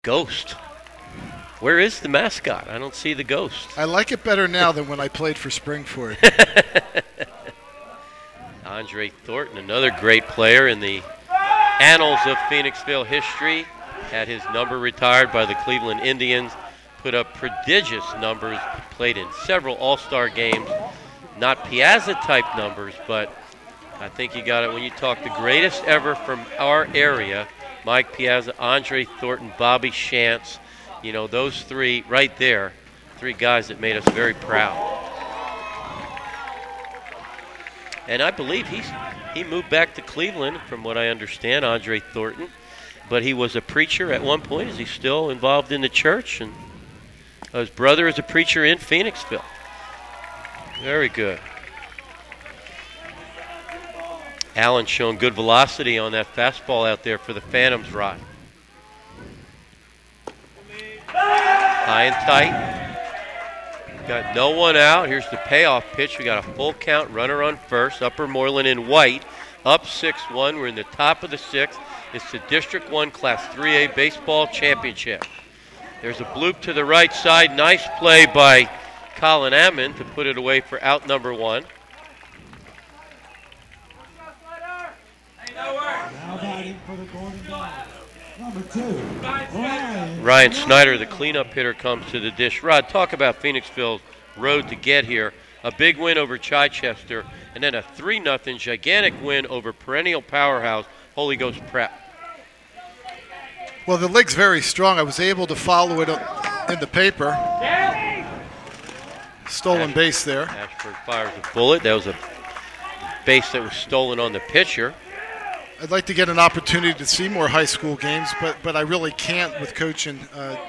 Ghost. Where is the mascot? I don't see the ghost. I like it better now than when I played for Springford. Andre Thornton, another great player in the annals of Phoenixville history, had his number retired by the Cleveland Indians, put up prodigious numbers, played in several all-star games, not PIAA type numbers, but I think you got it when you talk the greatest ever from our area, Mike Piazza, Andre Thornton, Bobby Shantz, you know, those three right there, three guys that made us very proud. And I believe he moved back to Cleveland, from what I understand, Andre Thornton. But he was a preacher at one point. Is he still involved in the church? And his brother is a preacher in Phoenixville. Very good. Allen showing good velocity on that fastball out there for the Phantoms, Rod. High and tight. Got no one out. Here's the payoff pitch. We got a full count, runner on first. Upper Moreland in white. Up 6-1. We're in the top of the sixth. It's the District 1 Class 3A Baseball Championship. There's a bloop to the right side. Nice play by Colin Ammon to put it away for out number one. Now batting for the Golden Knights, number 2, Ryan Snyder, the cleanup hitter, comes to the dish. Rod, talk about Phoenixville's road to get here. A big win over Chichester, and then a 3-0 gigantic win over perennial powerhouse Holy Ghost Prep. Well, the league's very strong. I was able to follow it in the paper. Stolen base there. Ashford fires a bullet. That was a base that was stolen on the pitcher. I'd like to get an opportunity to see more high school games, but I really can't with coaching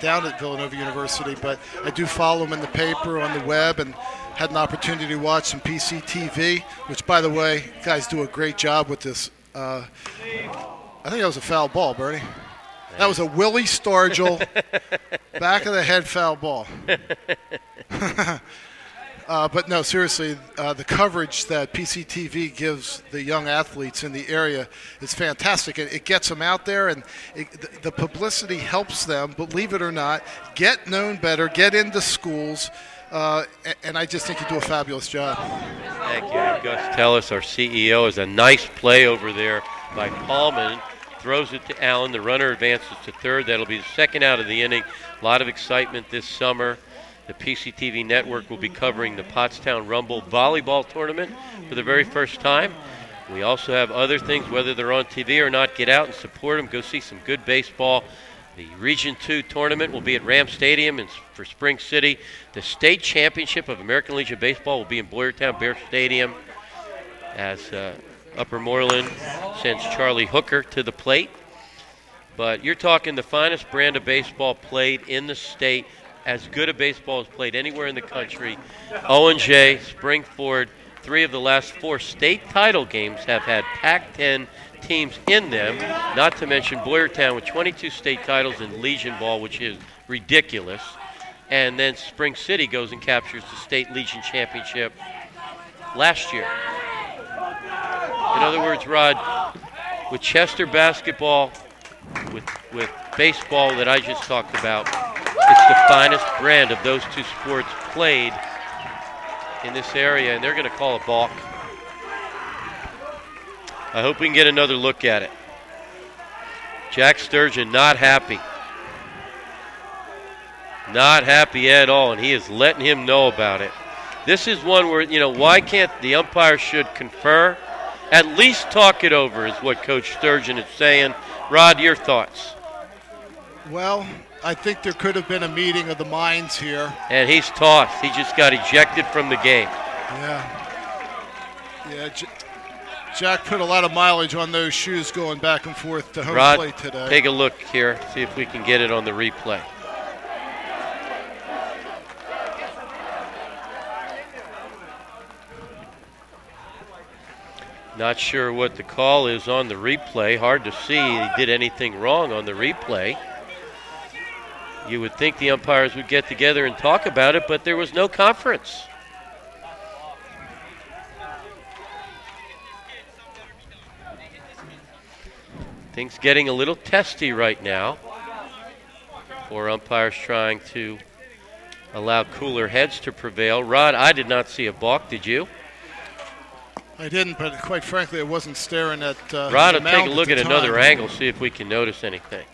down at Villanova University. But I do follow them in the paper, on the web, and had an opportunity to watch some PCTV, which, by the way, you guys do a great job with this. I think that was a foul ball, Bernie. That was a Willie Stargell back of the head foul ball. But no, seriously, the coverage that PCTV gives the young athletes in the area is fantastic. It gets them out there, and the publicity helps them, believe it or not, get known better, get into schools, and I just think you do a fabulous job. Thank you. Gus Tellis, our CEO, is a nice play over there by Paulman. Throws it to Allen. The runner advances to third. That'll be the second out of the inning. A lot of excitement this summer. The PCTV Network will be covering the Pottstown Rumble volleyball tournament for the very first time. We also have other things, whether they're on TV or not. Get out and support them. Go see some good baseball. The Region 2 tournament will be at Ram Stadium for Spring City. The state championship of American Legion Baseball will be in Boyertown Bear Stadium as Upper Moreland sends Charlie Hooker to the plate. But you're talking the finest brand of baseball played in the state. As good a baseball as played anywhere in the country. O&J, Springford, 3 of the last 4 state title games have had Pac-10 teams in them, not to mention Boyertown with 22 state titles in Legion ball, which is ridiculous. And then Spring City goes and captures the state Legion championship last year. In other words, Rod, with Chester basketball, with baseball that I just talked about, it's the finest brand of those two sports played in this area, and they're going to call a balk. I hope we can get another look at it. Jack Sturgeon not happy. Not happy at all, and he is letting him know about it. This is one where, you know, why can't the umpire should confer? At least talk it over is what Coach Sturgeon is saying. Rod, your thoughts? Well, I think there could have been a meeting of the minds here. And he's tossed. He just got ejected from the game. Yeah, Jack put a lot of mileage on those shoes going back and forth to home Rod, plate today. Take a look here, see if we can get it on the replay. Not sure what the call is on the replay. Hard to see he did anything wrong on the replay. You would think the umpires would get together and talk about it, but there was no conference. Things getting a little testy right now. or umpires trying to allow cooler heads to prevail. Rod, I did not see a balk. Did you? I didn't, but quite frankly, I wasn't staring at Rod will take a look at another angle, see if we can notice anything.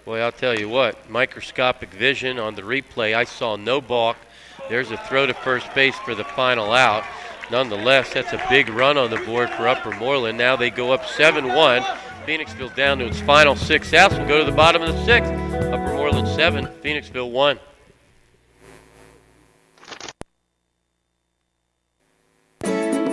Boy, I'll tell you what, microscopic vision on the replay, I saw no balk. There's a throw to first base for the final out. Nonetheless, that's a big run on the board for Upper Moreland. Now they go up 7-1. Phoenixville down to its final 6 outs. We'll go to the bottom of the 6th. Upper Moreland 7, Phoenixville 1.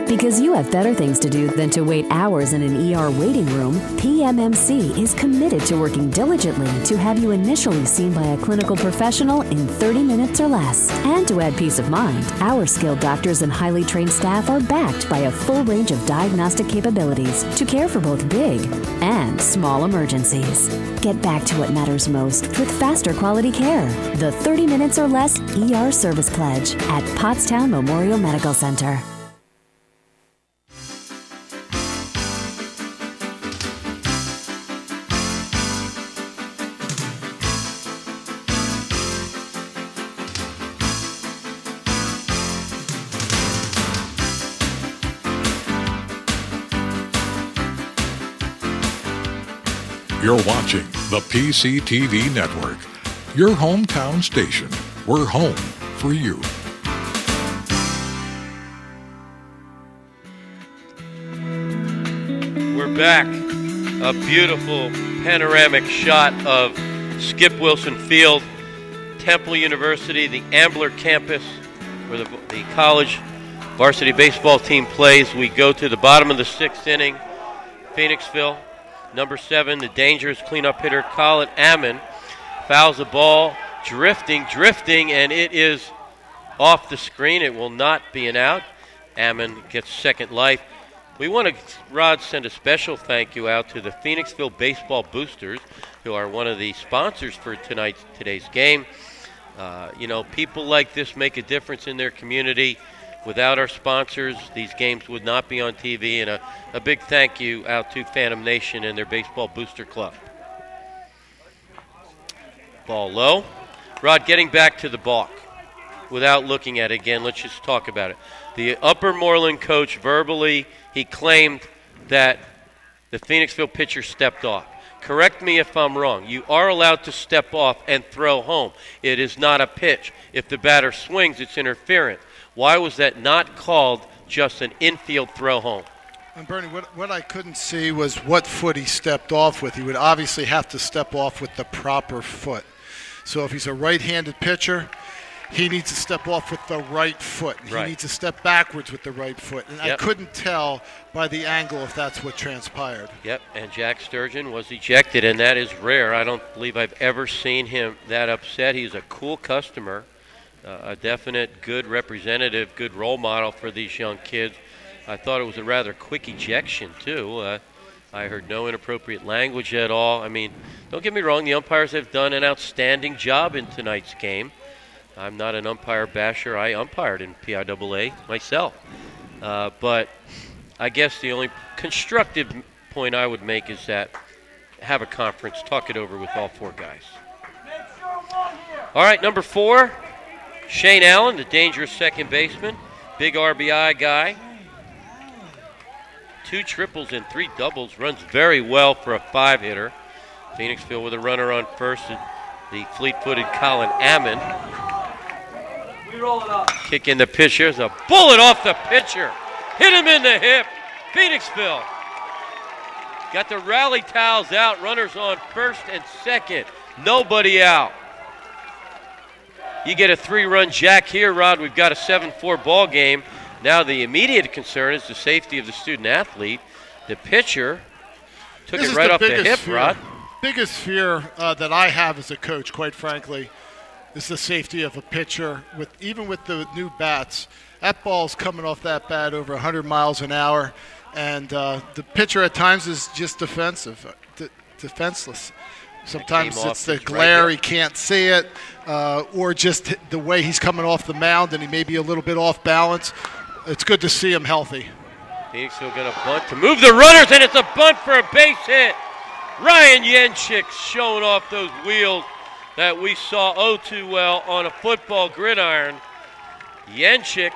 Because you have better things to do than to wait hours in an ER waiting room, PMMC is committed to working diligently to have you initially seen by a clinical professional in 30 minutes or less. And to add peace of mind, our skilled doctors and highly trained staff are backed by a full range of diagnostic capabilities to care for both big and small emergencies. Get back to what matters most with faster quality care. The 30 minutes or less ER service pledge at Pottstown Memorial Medical Center. You're watching the PCTV Network, your hometown station. We're home for you. We're back. A beautiful panoramic shot of Skip Wilson Field, Temple University, the Ambler campus, where the college varsity baseball team plays. We go to the bottom of the 6th inning. Phoenixville, number 7, the dangerous cleanup hitter Colin Ammon fouls the ball, drifting, and it is off the screen. It will not be an out. Ammon gets second life. We want to, Rod, send a special thank you out to the Phoenixville Baseball Boosters, who are one of the sponsors for today's game. You know, people like this make a difference in their community. Without our sponsors, these games would not be on TV, and a big thank you out to Phantom Nation and their Baseball Booster Club. Ball low. Rod, getting back to the balk. Without looking at it again, let's just talk about it. The Upper Moreland coach verbally, he claimed that the Phoenixville pitcher stepped off. Correct me if I'm wrong. You are allowed to step off and throw home. It is not a pitch. If the batter swings, it's interference. Why was that not called just an infield throw home? And Bernie, what I couldn't see was what foot he stepped off with. He would obviously have to step off with the proper foot. So if he's a right-handed pitcher, he needs to step off with the right foot. He needs to step backwards with the right foot. And I couldn't tell by the angle if that's what transpired. Yep, and Jack Sturgeon was ejected, and that is rare. I don't believe I've ever seen him that upset. He's a cool customer. A definite good representative, good role model for these young kids. I thought it was a rather quick ejection, too. I heard no inappropriate language at all. I mean, don't get me wrong, the umpires have done an outstanding job in tonight's game. I'm not an umpire basher. I umpired in PIAA myself. But I guess the only constructive point I would make is that have a conference, talk it over with all 4 guys. All right, number 4. Shane Allen, the dangerous second baseman, big RBI guy. 2 triples and 3 doubles, runs very well for a 5-hitter. Phoenixville with a runner on first, and the fleet-footed Colin Ammon. Kick in the pitch. Here's a bullet off the pitcher. Hit him in the hip. Phoenixville got the rally towels out. Runners on first and second. Nobody out. You get a 3-run jack here, Rod. We've got a 7-4 ball game. Now the immediate concern is the safety of the student athlete. The pitcher took it right off the hip, Rod. Biggest fear that I have as a coach, quite frankly, is the safety of a pitcher. Even with the new bats, that ball's coming off that bat over 100 miles an hour, and the pitcher at times is just defenseless. Sometimes it's the glare, he can't see it, or just the way he's coming off the mound and he may be a little bit off balance. It's good to see him healthy. Phoenixville going to bunt to move the runners, and it's a bunt for a base hit. Ryan Yenchik showing off those wheels that we saw oh too well on a football gridiron. Yenchik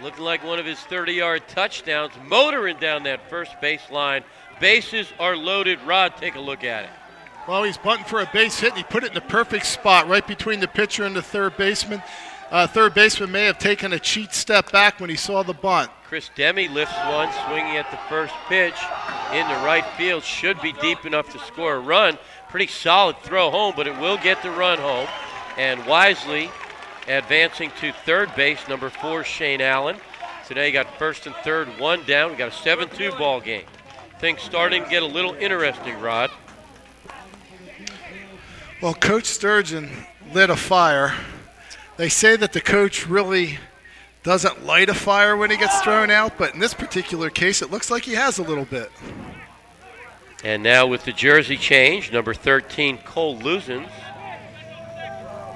looking like one of his 30-yard touchdowns, motoring down that first baseline. Bases are loaded. Rod, take a look at it. Well, he's bunting for a base hit, and he put it in the perfect spot right between the pitcher and the third baseman. Third baseman may have taken a cheat step back when he saw the bunt. Chris Demme lifts one, swinging at the first pitch into right field. Should be deep enough to score a run. Pretty solid throw home, but it will get the run home. And wisely advancing to third base, number 4, Shane Allen. Today you got first and third, one down. We got a 7-2 ball game. Things starting to get a little interesting, Rod. Well, Coach Sturgeon lit a fire. They say that the coach really doesn't light a fire when he gets thrown out, but in this particular case, it looks like he has a little bit. And now with the jersey change, number 13, Cole Luzens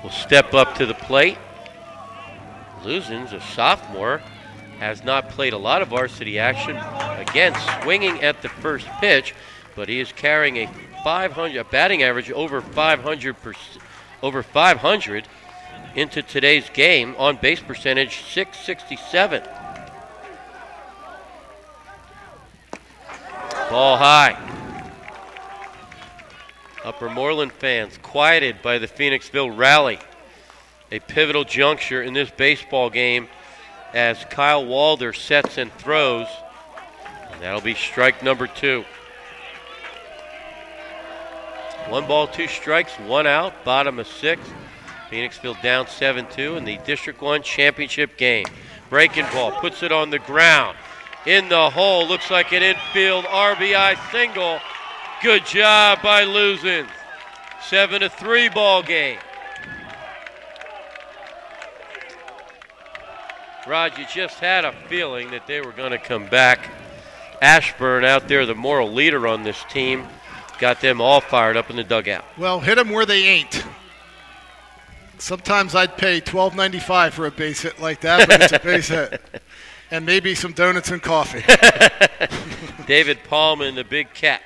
will step up to the plate. Luzens, a sophomore, has not played a lot of varsity action. Again, swinging at the first pitch, but he is carrying a batting average over 500 into today's game. On base percentage, .667. Ball high. Upper Moreland fans quieted by the Phoenixville rally. A pivotal juncture in this baseball game as Kyle Walder sets and throws. And that'll be strike number 2. 1 ball, 2 strikes, 1 out, bottom of 6. Phoenixville down 7-2 in the District 1 championship game. Breaking ball, puts it on the ground. In the hole, looks like an infield RBI single. Good job by Luzens. 7-3 ball game. Rod, you just had a feeling that they were going to come back. Ashburn out there, the moral leader on this team, got them all fired up in the dugout. Well, hit them where they ain't. Sometimes I'd pay $12.95 for a base hit like that, but it's a base hit. And maybe some donuts and coffee. David Paulman, the big cat,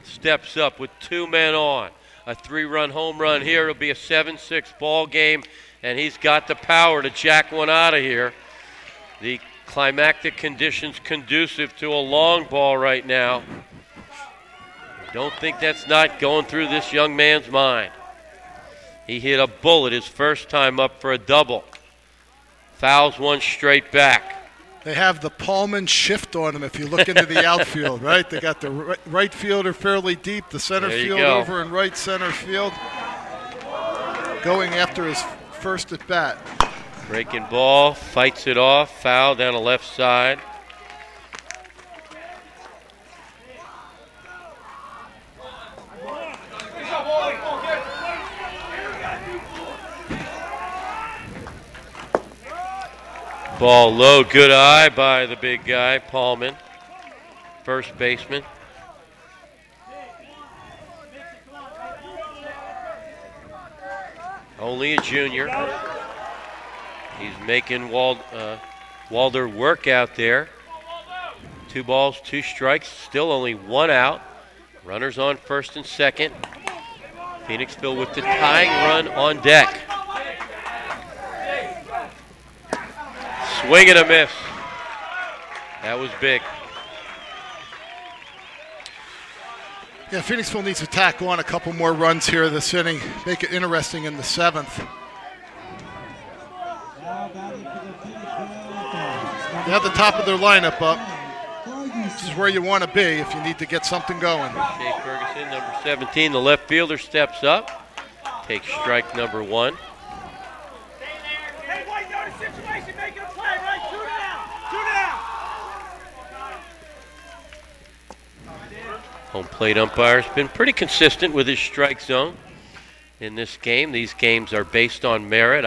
steps up with 2 men on. A 3-run home run here. It'll be a 7-6 ball game, and he's got the power to jack one out of here. The climactic conditions conducive to a long ball right now. Don't think that's not going through this young man's mind. He hit a bullet his first time up for a double. Fouls one straight back. They have the Paulman shift on them if you look into the outfield, right? They got the right fielder fairly deep, the center field over in right center field, going after his first at bat. Breaking ball, fights it off, foul down the left side. Ball low, good eye by the big guy, Paulman, first baseman. Only a junior. He's making Walder work out there. 2 balls, 2 strikes, still only 1 out. Runners on first and second. Phoenixville with the tying run on deck. Swing and a miss. That was big. Yeah, Phoenixville needs to tack on a couple more runs here this inning, make it interesting in the 7th. They have the top of their lineup up. This is where you want to be if you need to get something going. Chase Ferguson, number 17, the left fielder, steps up. Takes strike number 1. Home plate umpire's been pretty consistent with his strike zone in this game. These games are based on merit.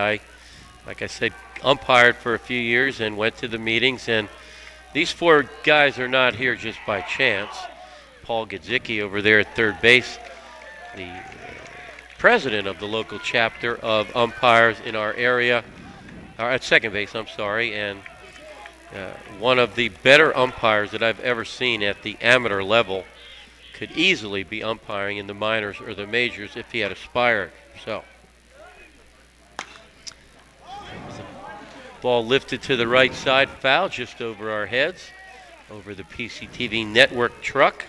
Like I said, umpired for a few years and went to the meetings, and these 4 guys are not here just by chance. Paul Gadzicki over there at third base, the president of the local chapter of umpires in our area, or at second base, I'm sorry, and one of the better umpires that I've ever seen at the amateur level, could easily be umpiring in the minors or the majors if he had aspired. So, ball lifted to the right side, foul just over our heads, over the PCTV Network truck.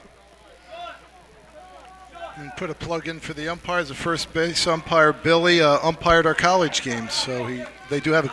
And put a plug in for the umpires. The first base umpire, Billy, umpired our college games, so they do have a